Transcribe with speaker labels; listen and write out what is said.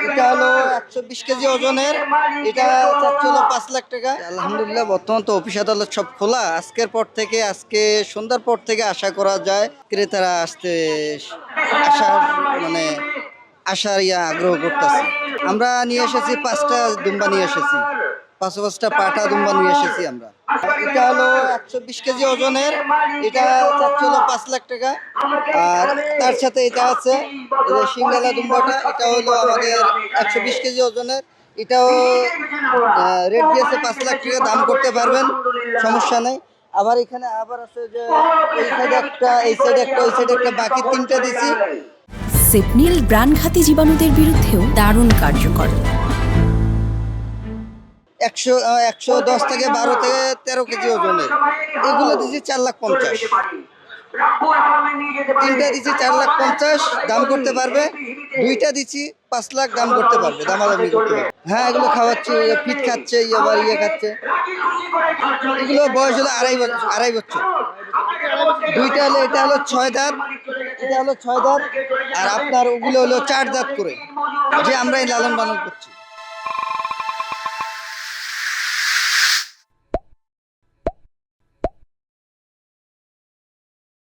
Speaker 1: এটা হলো 120 কেজি ওজনের। এটা চাচ্ছি হলো 5 লাখ টাকা। আলহামদুলিল্লাহ বর্তমান তো অফিস আদালত সব খোলা। আজকে সন্ধ্যার পর থেকে আশা করা যায় ক্রেতারা আসার মানে আসার আগ্রহ করতেছে। আমরা নিয়ে এসেছি 5টা দুম্বা নিয়ে এসেছি, 5টা পাঠা দুম্বা নিয়ে এসেছি আমরা। এটা হলো 120 কেজি ওজনের। এটা চাচ্ছি হলো 5 লাখ টাকা। আর তার সাথে এটা আছে এই যে সিঙ্গালা দুম্বাটা, এটা হলো আমাদের 120 কেজি ওজনের। এটাও রেট দিয়েছে 5 লাখ টাকা, দাম করতে পারবেন, সমস্যা নেই। আবার এখানে আবার আছে যে এই সাইডে একটা, এই সাইডে একটা, ওই সাইডে একটা, বাকি 3টা দিছি।
Speaker 2: সেপনিল প্রাণঘাতী জীবাণুদের বিরুদ্ধেও দারুণ কার্যকর।
Speaker 1: 110 থেকে 12 থেকে 13 কেজি ওজনের। এগুলো দিচ্ছি 4,50,000। 3টা দিচ্ছি 4,50,000, দাম করতে পারবে। 2টা দিচ্ছি 5 লাখ, দাম করতে পারবে, দামাদামি করতে পারবে। হ্যাঁ, এগুলো খাওয়াচ্ছে, ফিট খাচ্ছে, আবার খাচ্ছে। এগুলো বয়স হলো 2.5 বছর। এটা হলো 6 দাঁত, এটা হলো 6 দাঁত। আর আপনার ওগুলো হলো 4 দাঁত করে, যে আমরা এই লালন পালন করছি।